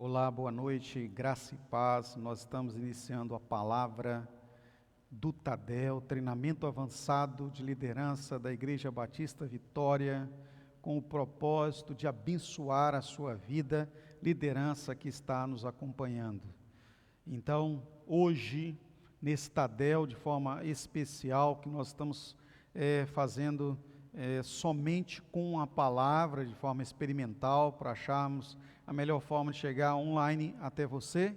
Olá, boa noite, graça e paz. Nós estamos iniciando a palavra do Tadel, treinamento avançado de liderança da Igreja Batista Vitória, com o propósito de abençoar a sua vida, liderança que está nos acompanhando. Então, hoje, nesse Tadel, de forma especial, que nós estamos fazendo somente com a palavra, de forma experimental, para acharmos a melhor forma de chegar online até você.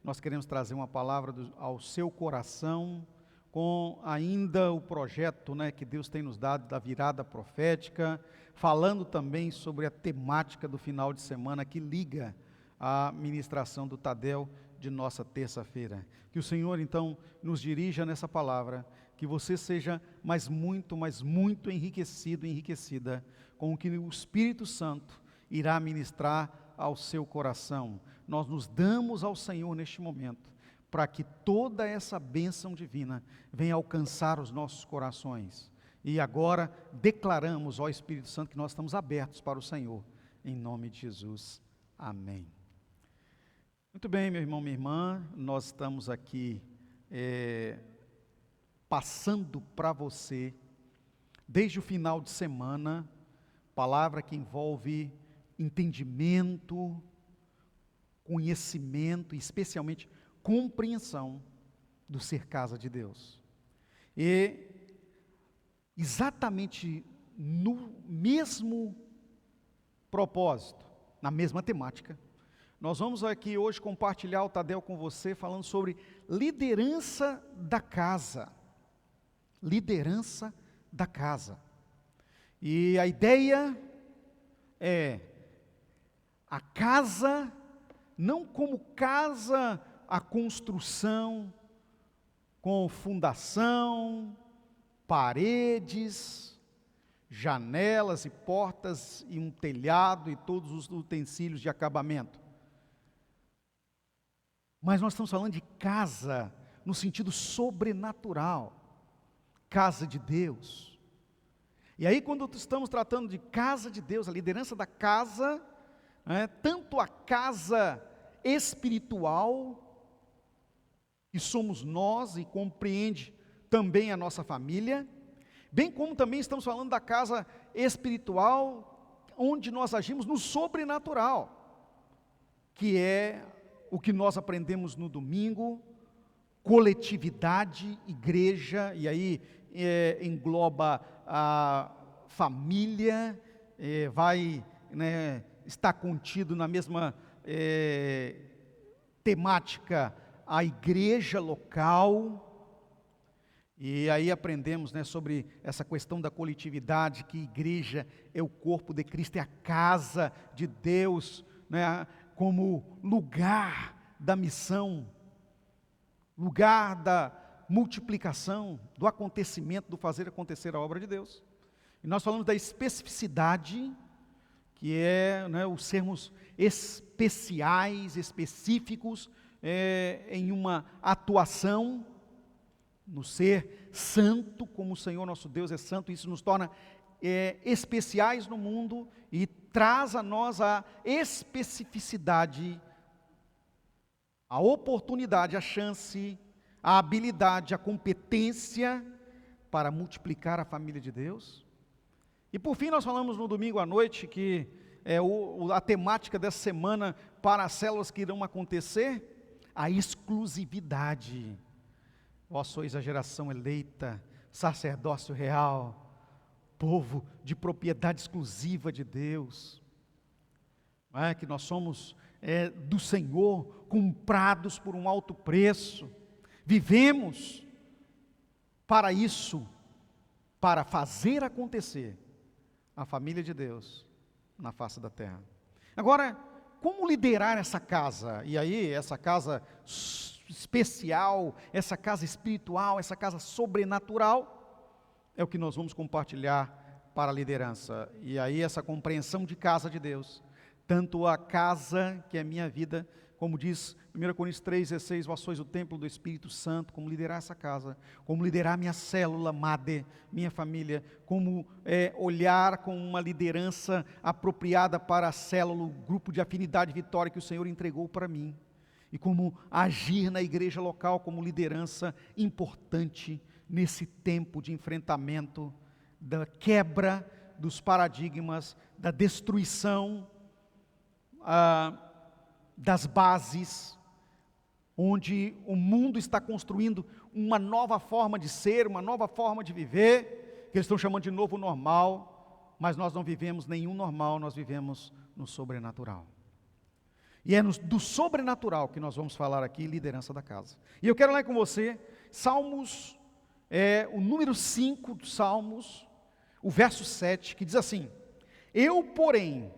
Nós queremos trazer uma palavra ao seu coração, com ainda o projeto que Deus tem nos dado da virada profética, falando também sobre a temática do final de semana que liga a ministração do Tadel de nossa terça-feira. Que o Senhor então nos dirija nessa palavra, que você seja mais muito enriquecido, enriquecida com o que o Espírito Santo irá ministrar ao seu coração. Nós nos damos ao Senhor neste momento, para que toda essa bênção divina venha alcançar os nossos corações. E agora declaramos ao Espírito Santo que nós estamos abertos para o Senhor, em nome de Jesus. Amém. Muito bem, meu irmão, minha irmã, nós estamos aqui passando para você, desde o final de semana, palavra que envolve entendimento, conhecimento e especialmente compreensão do ser casa de Deus. E exatamente no mesmo propósito, na mesma temática, nós vamos aqui hoje compartilhar o Tadel com você, falando sobre liderança da casa. Liderança da casa. E a ideia é a casa, não como casa, a construção, com fundação, paredes, janelas e portas e um telhado e todos os utensílios de acabamento. Mas nós estamos falando de casa no sentido sobrenatural, casa de Deus. E aí quando estamos tratando de casa de Deus, a liderança da casa, tanto a casa espiritual, que somos nós e compreende também a nossa família, bem como também estamos falando da casa espiritual, onde nós agimos no sobrenatural, que é o que nós aprendemos no domingo, coletividade, igreja, e aí engloba a família, está contido na mesma temática a igreja local. E aí aprendemos sobre essa questão da coletividade, que igreja é o corpo de Cristo, é a casa de Deus, como lugar da missão, lugar da multiplicação, do acontecimento, do fazer acontecer a obra de Deus. E nós falamos da especificidade, que é os sermos especiais, específicos, em uma atuação, no ser santo, como o Senhor nosso Deus é santo. Isso nos torna especiais no mundo e traz a nós a especificidade, a oportunidade, a chance, a habilidade, a competência para multiplicar a família de Deus. E por fim nós falamos no domingo à noite, que é a temática dessa semana para as células que irão acontecer, a exclusividade. Vós sois a geração eleita, sacerdócio real, povo de propriedade exclusiva de Deus. Que nós somos do Senhor, comprados por um alto preço, vivemos para isso, para fazer acontecer a família de Deus na face da terra. Agora, como liderar essa casa? E aí, essa casa especial, essa casa espiritual, essa casa sobrenatural, é o que nós vamos compartilhar para a liderança. E aí, essa compreensão de casa de Deus, tanto a casa que é minha vida, como diz 1 Coríntios 3,16, vós sois o templo do Espírito Santo, como liderar essa casa, como liderar minha célula, MADE, minha família, como olhar com uma liderança apropriada para a célula, o grupo de afinidade Vitória que o Senhor entregou para mim, e como agir na igreja local como liderança importante nesse tempo de enfrentamento, da quebra dos paradigmas, da destruição das bases, onde o mundo está construindo uma nova forma de ser, uma nova forma de viver, que eles estão chamando de novo normal, mas nós não vivemos nenhum normal, nós vivemos no sobrenatural. E é do sobrenatural que nós vamos falar aqui, liderança da casa. E eu quero ler com você, Salmos, o número 5 dos Salmos, o verso 7, que diz assim: eu, porém,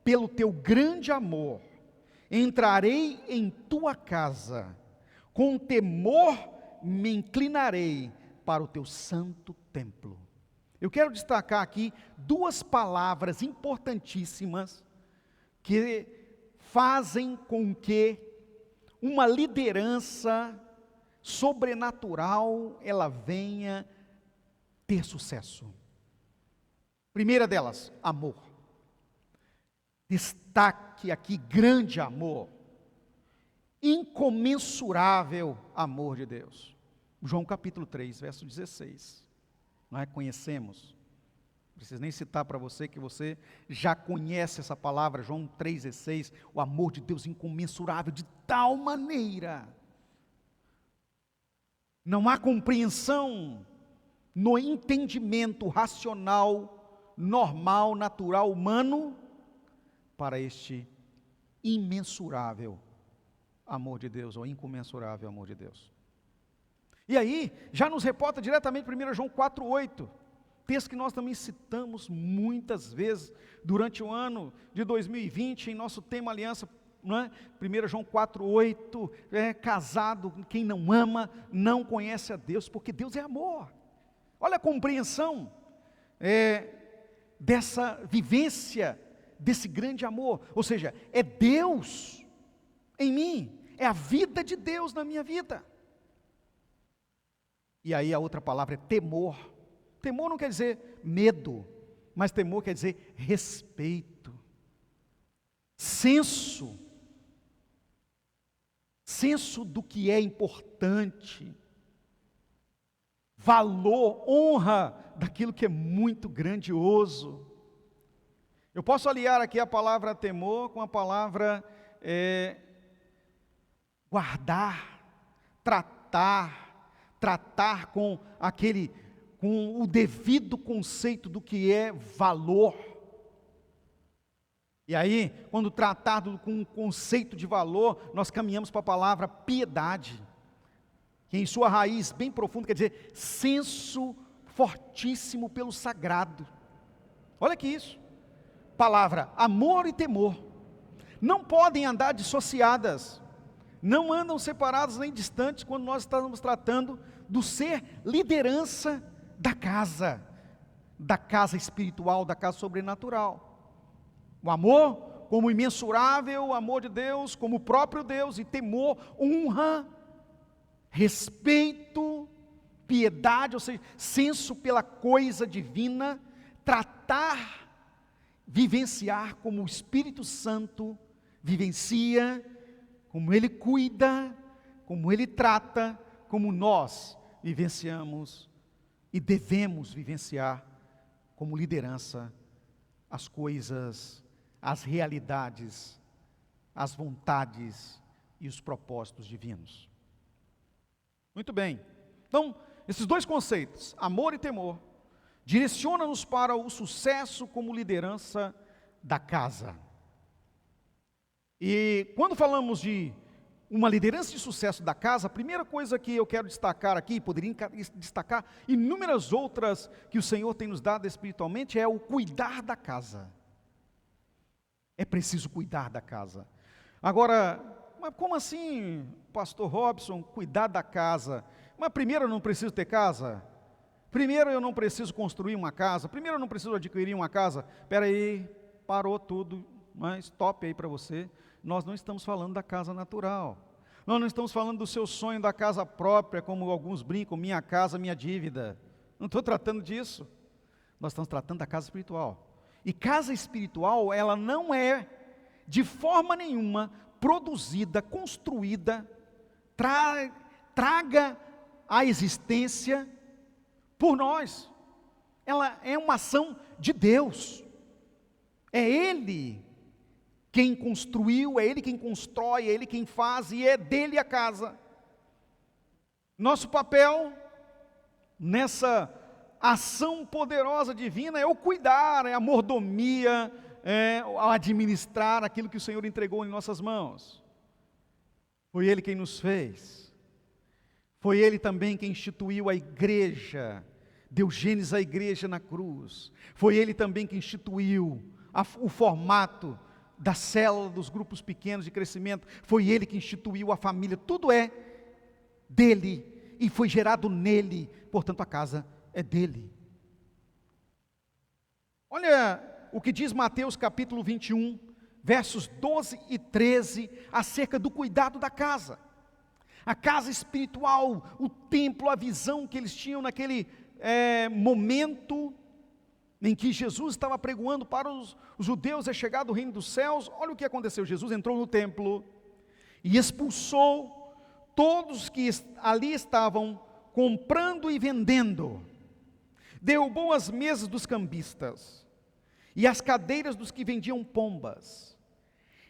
pelo teu grande amor, entrarei em tua casa, com temor me inclinarei para o teu santo templo. Eu quero destacar aqui duas palavras importantíssimas que fazem com que uma liderança sobrenatural ela venha ter sucesso. Primeira delas, amor. Destaque aqui grande amor, incomensurável amor de Deus. João capítulo 3, verso 16. Nós conhecemos, não preciso nem citar para você que você já conhece essa palavra, João 3,16, o amor de Deus incomensurável, de tal maneira, não há compreensão no entendimento racional, normal, natural, humano, para este imensurável amor de Deus, ou incomensurável amor de Deus. E aí, já nos reporta diretamente 1 João 4,8, texto que nós também citamos muitas vezes durante o ano de 2020, em nosso tema aliança, não é? 1 João 4,8, casado, quem não ama, não conhece a Deus, porque Deus é amor. Olha a compreensão dessa vivência, desse grande amor, ou seja, é Deus em mim, é a vida de Deus na minha vida. E aí a outra palavra é temor. Temor não quer dizer medo, mas temor quer dizer respeito, senso do que é importante, valor, honra daquilo que é muito grandioso. Eu posso aliar aqui a palavra temor com a palavra guardar, tratar com o devido conceito do que é valor. E aí, quando tratado com o conceito de valor, nós caminhamos para a palavra piedade, que em sua raiz bem profunda quer dizer senso fortíssimo pelo sagrado. Olha que isso. Palavra amor e temor não podem andar dissociadas, não andam separadas nem distantes quando nós estamos tratando do ser liderança da casa espiritual, da casa sobrenatural. O amor como imensurável, o amor de Deus como o próprio Deus, e temor, honra, respeito, piedade, ou seja, senso pela coisa divina, tratar, vivenciar como o Espírito Santo vivencia, como Ele cuida, como Ele trata, como nós vivenciamos e devemos vivenciar como liderança as coisas, as realidades, as vontades e os propósitos divinos. Muito bem, então esses dois conceitos, amor e temor, direciona-nos para o sucesso como liderança da casa. E quando falamos de uma liderança de sucesso da casa, a primeira coisa que eu quero destacar aqui, poderia destacar inúmeras outras que o Senhor tem nos dado espiritualmente, é o cuidar da casa. É preciso cuidar da casa. Agora, mas como assim, pastor Robson, cuidar da casa? Mas primeiro eu não preciso ter casa? Primeiro eu não preciso construir uma casa? Primeiro eu não preciso adquirir uma casa? Espera aí, parou tudo, mas stop aí para você. nós não estamos falando da casa natural. Nós não estamos falando do seu sonho da casa própria, como alguns brincam, minha casa, minha dívida. Não estou tratando disso. Nós estamos tratando da casa espiritual. E casa espiritual, ela não é, de forma nenhuma, produzida, construída, traga à existência por nós. Ela é uma ação de Deus. É Ele quem construiu, é Ele quem constrói, é Ele quem faz, e é dele a casa. Nosso papel nessa ação poderosa divina é o cuidar, é a mordomia, é o administrar aquilo que o Senhor entregou em nossas mãos. Foi Ele quem nos fez. Foi Ele também quem instituiu a igreja, deu gênesis à igreja na cruz. Foi Ele também que instituiu o formato da célula, dos grupos pequenos de crescimento. Foi Ele que instituiu a família. Tudo é dele e foi gerado nele, portanto a casa é dele. Olha o que diz Mateus capítulo 21, versos 12 e 13, acerca do cuidado da casa. A casa espiritual, o templo, a visão que eles tinham naquele momento em que Jesus estava pregoando para os judeus a chegada do reino dos céus. Olha o que aconteceu. Jesus entrou no templo e expulsou todos que ali estavam comprando e vendendo. Derrubou as mesas dos cambistas e as cadeiras dos que vendiam pombas.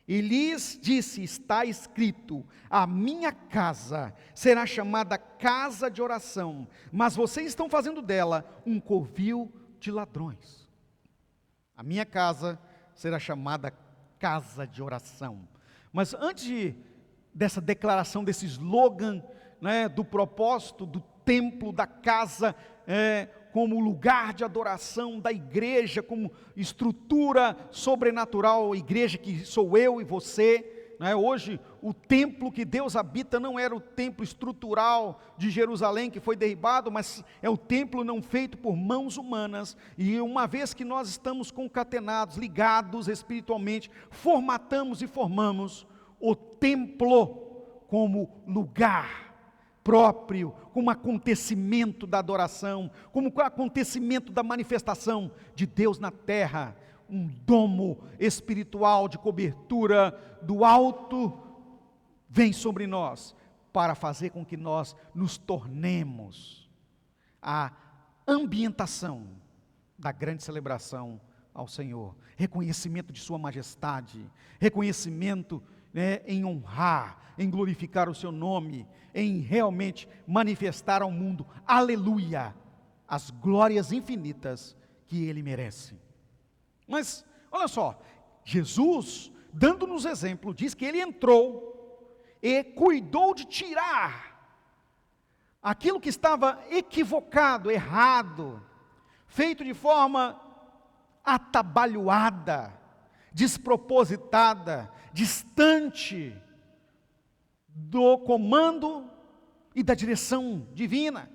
E lhes disse: está escrito, a minha casa será chamada casa de oração, mas vocês estão fazendo dela um covil de ladrões. A minha casa será chamada casa de oração. Mas antes dessa declaração, desse slogan, do propósito do templo, da casa, como lugar de adoração da igreja, como estrutura sobrenatural, igreja que sou eu e você. Hoje, o templo que Deus habita não era o templo estrutural de Jerusalém que foi derribado, mas é o templo não feito por mãos humanas. E uma vez que nós estamos concatenados, ligados espiritualmente, formatamos e formamos o templo como lugar próprio, como acontecimento da adoração, como acontecimento da manifestação de Deus na terra. Um domo espiritual de cobertura do alto vem sobre nós para fazer com que nós nos tornemos a ambientação da grande celebração ao Senhor. Reconhecimento de sua majestade, reconhecimento em honrar, em glorificar o seu nome, em realmente manifestar ao mundo, aleluia, as glórias infinitas que Ele merece. Mas, olha só, Jesus, dando-nos exemplo, diz que Ele entrou e cuidou de tirar aquilo que estava equivocado, errado, feito de forma atabalhoada, despropositada, distante do comando e da direção divina,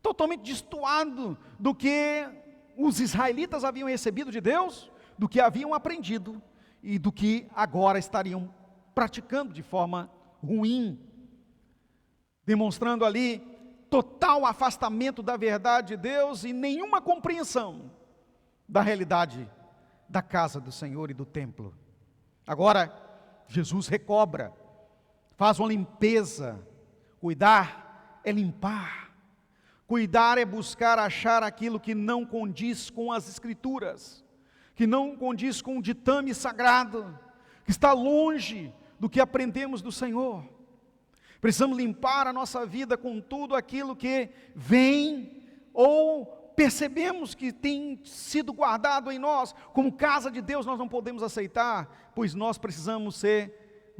totalmente destoado do que os israelitas haviam recebido de Deus, do que haviam aprendido e do que agora estariam praticando de forma ruim, demonstrando ali total afastamento da verdade de Deus e nenhuma compreensão da realidade da casa do Senhor e do templo. Agora, Jesus recobra, faz uma limpeza. Cuidar é limpar. Cuidar é buscar achar aquilo que não condiz com as Escrituras, que não condiz com o ditame sagrado, que está longe do que aprendemos do Senhor. Precisamos limpar a nossa vida com tudo aquilo que vem ou percebemos que tem sido guardado em nós. Como casa de Deus nós não podemos aceitar, pois nós precisamos ser,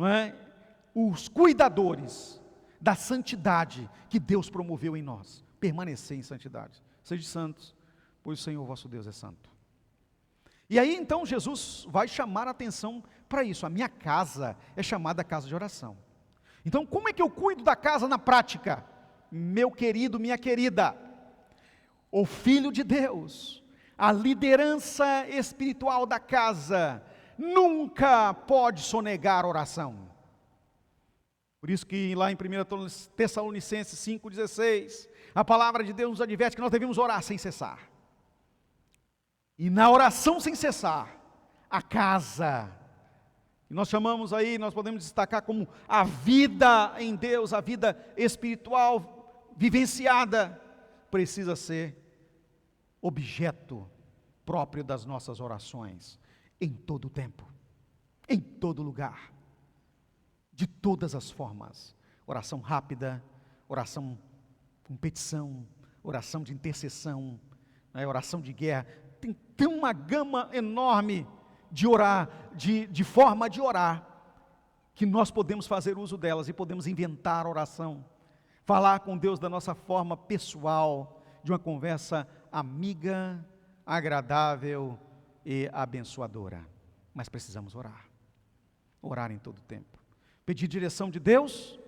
os cuidadores da santidade que Deus promoveu em nós. Permanecer em santidade. Sejam santos, pois o Senhor vosso Deus é santo. E aí então Jesus vai chamar a atenção para isso. A minha casa é chamada casa de oração. Então como é que eu cuido da casa na prática? Meu querido, minha querida, o Filho de Deus, a liderança espiritual da casa, nunca pode sonegar oração. Por isso que lá em 1 Tessalonicenses 5,16, a palavra de Deus nos adverte que nós devemos orar sem cessar. E na oração sem cessar, a casa, que nós chamamos aí, nós podemos destacar como a vida em Deus, a vida espiritual vivenciada, precisa ser objeto próprio das nossas orações, em todo o tempo, em todo lugar, de todas as formas. Oração rápida, oração com petição, oração de intercessão, oração de guerra. Tem uma gama enorme de orar, de forma de orar, que nós podemos fazer uso delas e podemos inventar oração, falar com Deus da nossa forma pessoal, de uma conversa amiga, agradável e abençoadora. Mas precisamos orar em todo o tempo, pedir direção de Deus,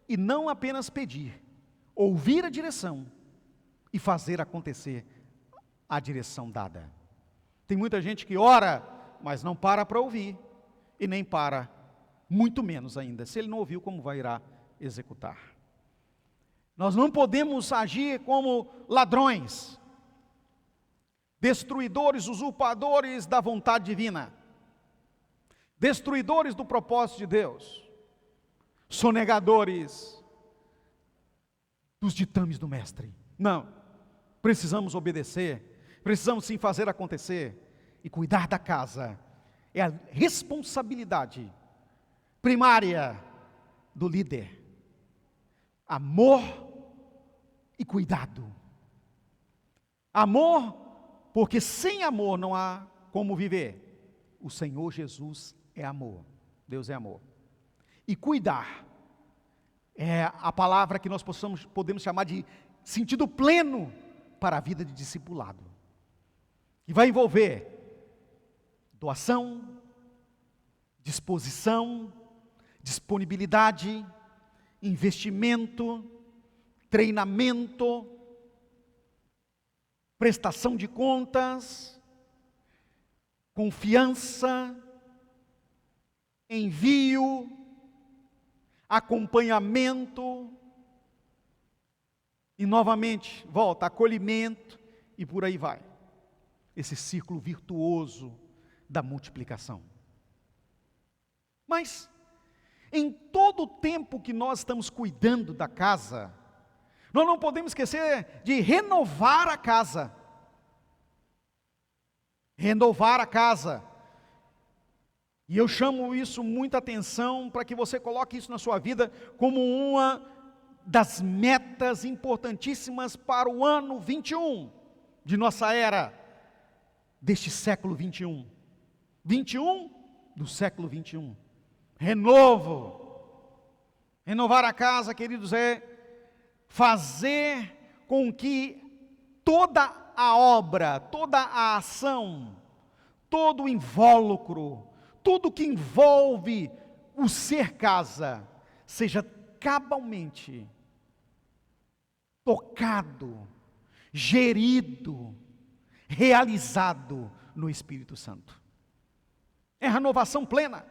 e não apenas pedir, ouvir a direção e fazer acontecer a direção dada. Tem muita gente que ora, mas não para ouvir, e nem para, muito menos ainda, se ele não ouviu, como irá executar. Nós não podemos agir como ladrões, destruidores, usurpadores da vontade divina, destruidores do propósito de Deus, sonegadores dos ditames do mestre. Não, precisamos obedecer, precisamos sim fazer acontecer, e cuidar da casa é a responsabilidade primária do líder. Amor e cuidado. Amor, porque sem amor não há como viver. O Senhor Jesus é amor, Deus é amor. E cuidar é a palavra que nós podemos chamar de sentido pleno para a vida de discipulado, que vai envolver doação, disposição, disponibilidade, investimento, treinamento, prestação de contas, confiança, envio, acompanhamento, e novamente, volta, acolhimento, e por aí vai. Esse círculo virtuoso da multiplicação. Mas, em todo o tempo que nós estamos cuidando da casa, nós não podemos esquecer de renovar a casa. Renovar a casa. E eu chamo isso muita atenção para que você coloque isso na sua vida como uma das metas importantíssimas para o ano 21 de nossa era, deste século 21. 21 do século 21. Renovo. Renovar a casa, queridos, é fazer com que toda a obra, toda a ação, todo o invólucro, tudo que envolve o ser casa, seja cabalmente tocado, gerido, realizado no Espírito Santo. É a renovação plena.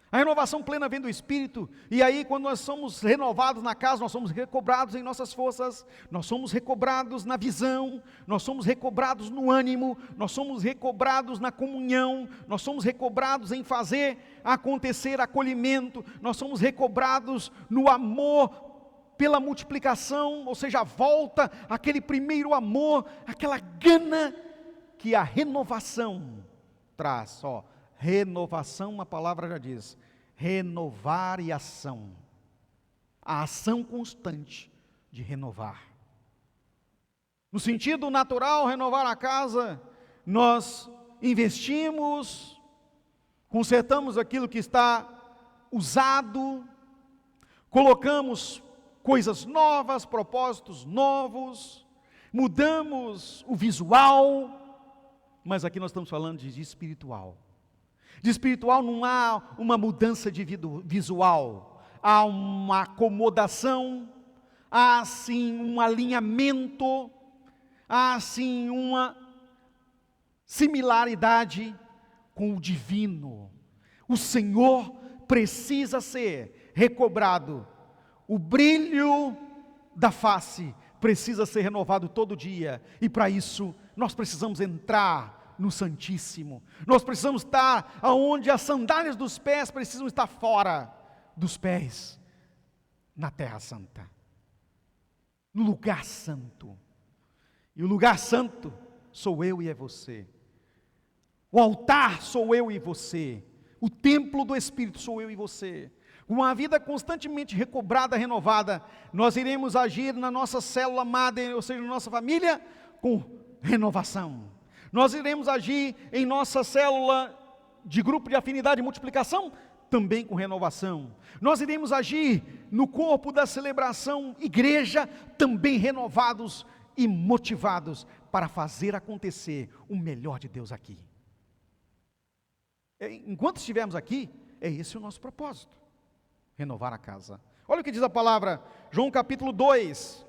A renovação plena vem do Espírito, e aí quando nós somos renovados na casa, nós somos recobrados em nossas forças, nós somos recobrados na visão, nós somos recobrados no ânimo, nós somos recobrados na comunhão, nós somos recobrados em fazer acontecer acolhimento, nós somos recobrados no amor pela multiplicação, ou seja, volta aquele primeiro amor, aquela gana que a renovação traz. Renovação, a palavra já diz, renovar e ação, a ação constante de renovar. No sentido natural, renovar a casa, nós investimos, consertamos aquilo que está usado, colocamos coisas novas, propósitos novos, mudamos o visual, mas aqui nós estamos falando de espiritual. De espiritual não há uma mudança de visual, há uma acomodação, há sim um alinhamento, há sim uma similaridade com o divino. O Senhor precisa ser recobrado. O brilho da face precisa ser renovado todo dia. E para isso, nós precisamos entrar no Santíssimo. Nós precisamos estar aonde as sandálias dos pés precisam estar fora dos pés, na terra santa, no lugar santo. E o lugar santo sou eu e é você. O altar sou eu e você. O templo do Espírito sou eu e você. Com uma vida constantemente recobrada, renovada, nós iremos agir na nossa célula amada, ou seja, na nossa família, com renovação. Nós iremos agir em nossa célula de grupo de afinidade e multiplicação, também com renovação. Nós iremos agir no corpo da celebração igreja, também renovados e motivados para fazer acontecer o melhor de Deus aqui. Enquanto estivermos aqui, é esse o nosso propósito, renovar a casa. Olha o que diz a palavra, João capítulo 2,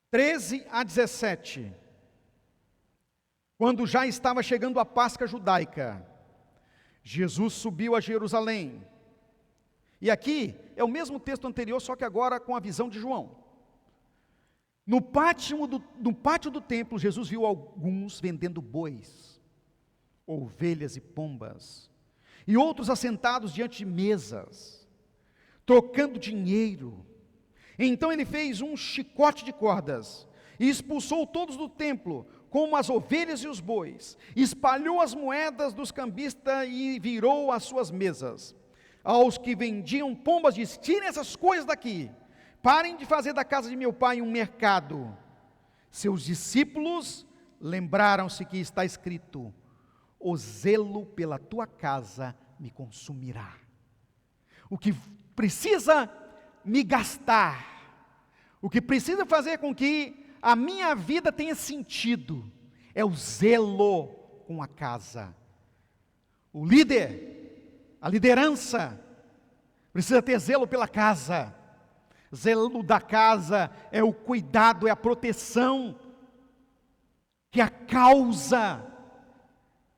13 a 17. Quando já estava chegando a Páscoa judaica, Jesus subiu a Jerusalém. E aqui é o mesmo texto anterior, só que agora com a visão de João. No pátio do templo, Jesus viu alguns vendendo bois, ovelhas e pombas, e outros assentados diante de mesas, trocando dinheiro. Então ele fez um chicote de cordas, e expulsou todos do templo, como as ovelhas e os bois, espalhou as moedas dos cambistas e virou as suas mesas. Aos que vendiam pombas disse: tirem essas coisas daqui, parem de fazer da casa de meu pai um mercado. Seus discípulos lembraram-se que está escrito: o zelo pela tua casa me consumirá. O que precisa me gastar, o que precisa fazer com que a minha vida tenha sentido, é o zelo com a casa. O líder, a liderança, precisa ter zelo pela casa. Zelo da casa é o cuidado, é a proteção que a causa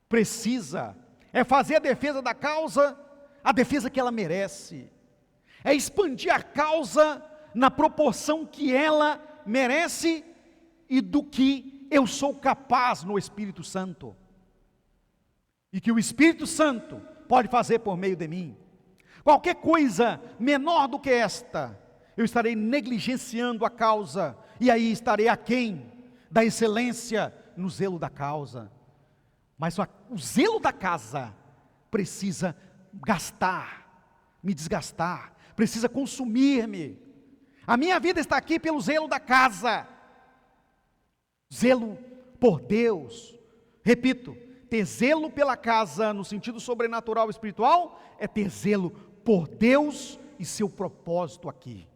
precisa, é fazer a defesa da causa, a defesa que ela merece, é expandir a causa na proporção que ela merece e do que eu sou capaz no Espírito Santo, e que o Espírito Santo pode fazer por meio de mim. Qualquer coisa menor do que esta, eu estarei negligenciando a causa, e aí estarei aquém da excelência no zelo da causa. Mas o zelo da casa precisa gastar, me desgastar, precisa consumir-me. A minha vida está aqui pelo zelo da casa, zelo por Deus. Repito, ter zelo pela casa no sentido sobrenatural e espiritual é ter zelo por Deus e seu propósito aqui.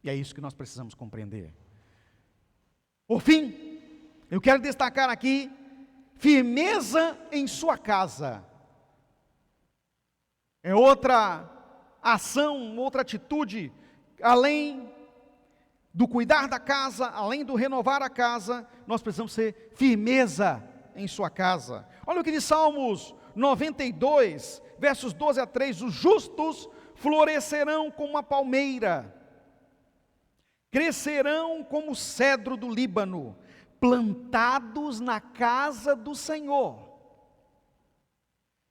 E é isso que nós precisamos compreender. Por fim, eu quero destacar aqui firmeza em sua casa. É outra ação, outra atitude, além do cuidar da casa, além do renovar a casa, nós precisamos ter firmeza em sua casa. Olha o que diz Salmos 92, versos 12 a 3, os justos florescerão como a palmeira, crescerão como o cedro do Líbano, plantados na casa do Senhor,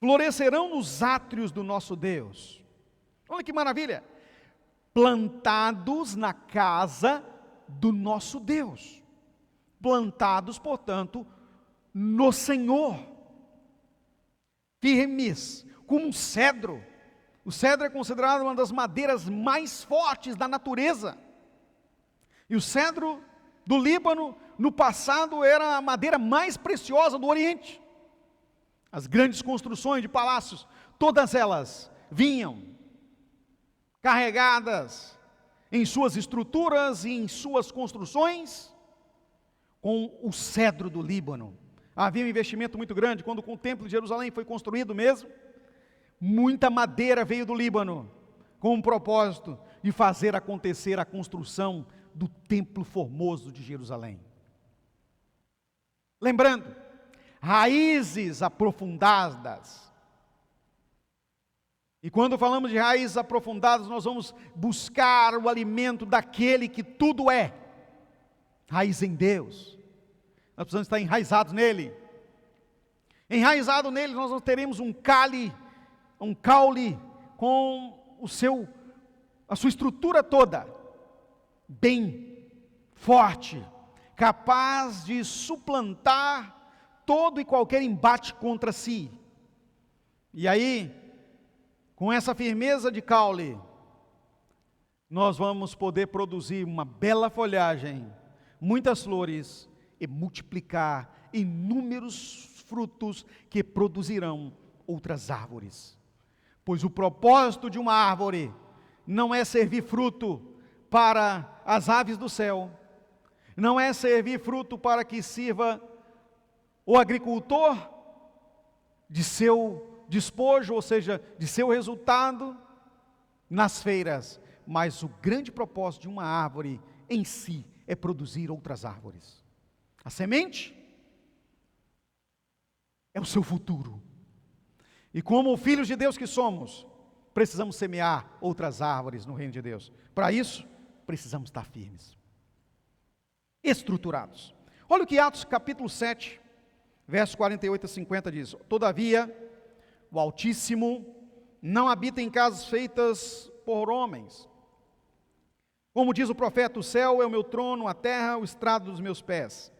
florescerão nos átrios do nosso Deus. Olha que maravilha, plantados na casa do nosso Deus, plantados, portanto, no Senhor, firmes, como um cedro. O cedro é considerado uma das madeiras mais fortes da natureza, e o cedro do Líbano, no passado, era a madeira mais preciosa do Oriente. As grandes construções de palácios, todas elas vinham carregadas em suas estruturas e em suas construções com o cedro do Líbano. Havia um investimento muito grande quando o templo de Jerusalém foi construído mesmo. Muita madeira veio do Líbano com o propósito de fazer acontecer a construção do templo formoso de Jerusalém. Lembrando, raízes aprofundadas. E quando falamos de raízes aprofundadas, nós vamos buscar o alimento daquele que tudo é. Raiz em Deus. Nós precisamos estar enraizados nele. Enraizado nele, nós teremos um caule com a sua estrutura toda, bem forte, capaz de suplantar todo e qualquer embate contra si. E aí, com essa firmeza de caule, nós vamos poder produzir uma bela folhagem, muitas flores e multiplicar inúmeros frutos que produzirão outras árvores. Pois o propósito de uma árvore não é servir fruto para as aves do céu, não é servir fruto para que sirva o agricultor de seu despojo, ou seja, de seu resultado nas feiras, mas o grande propósito de uma árvore em si é produzir outras árvores. A semente é o seu futuro. E como filhos de Deus que somos, precisamos semear outras árvores no reino de Deus. Para isso, precisamos estar firmes, estruturados. Olha o que Atos capítulo 7, versos 48 a 50 diz: todavia, o Altíssimo não habita em casas feitas por homens. Como diz o profeta, o céu é o meu trono, a terra o estrado dos meus pés.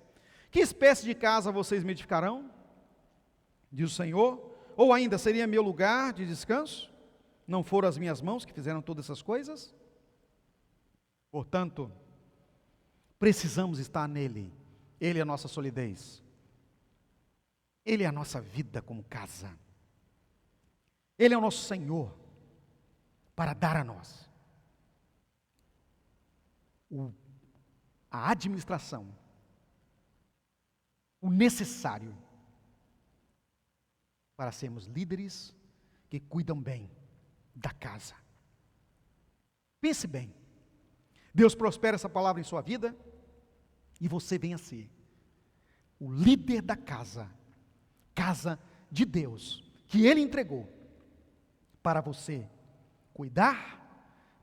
Que espécie de casa vocês me edificarão? Diz o Senhor. Ou ainda, seria meu lugar de descanso? Não foram as minhas mãos que fizeram todas essas coisas? Portanto, precisamos estar nele. Ele é a nossa solidez. Ele é a nossa vida como casa. Ele é o nosso Senhor para dar a nós a administração, o necessário para sermos líderes que cuidam bem da casa. Pense bem. Deus prospera essa palavra em sua vida e você venha ser o líder da casa de Deus, que Ele entregou para você cuidar,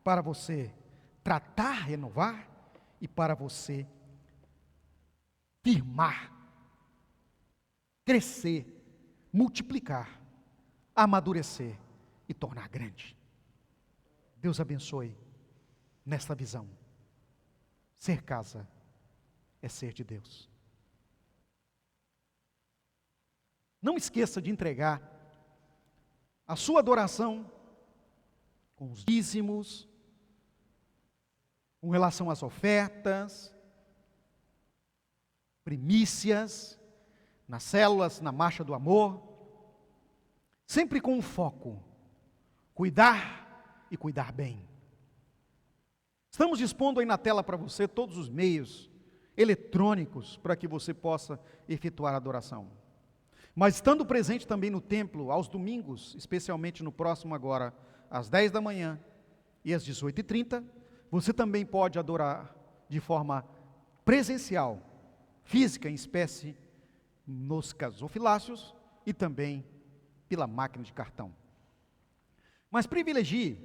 para você tratar, renovar e para você firmar, crescer, multiplicar, amadurecer e tornar grande. Deus abençoe nesta visão. Ser casa é ser de Deus. Não esqueça de entregar a sua adoração com os dízimos, com relação às ofertas, primícias, nas células, na marcha do amor, sempre com um foco, cuidar e cuidar bem. Estamos dispondo aí na tela para você todos os meios eletrônicos para que você possa efetuar a adoração. Mas estando presente também no templo, aos domingos, especialmente no próximo agora, às 10 da manhã e às 18h30, você também pode adorar de forma presencial, física, em espécie, nos gasofiláceos e também pela máquina de cartão. Mas privilegie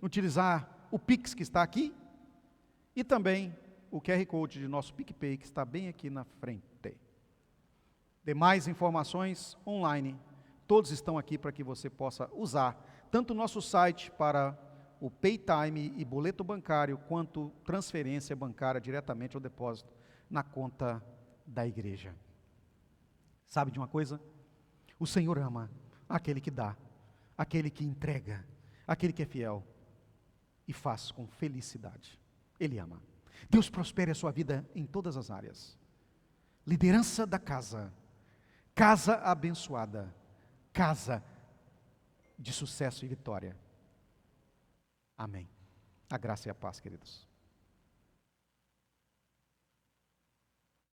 utilizar o Pix que está aqui e também o QR Code de nosso PicPay que está bem aqui na frente. Demais informações online, todos estão aqui para que você possa usar, tanto o nosso site para o Paytime e boleto bancário, quanto transferência bancária diretamente ao depósito na conta da igreja. Sabe de uma coisa? O Senhor ama aquele que dá, aquele que entrega, aquele que é fiel e faz com felicidade. Ele ama. Deus prospere a sua vida em todas as áreas. Liderança da casa, casa abençoada, casa de sucesso e vitória. Amém. A graça e a paz, queridos.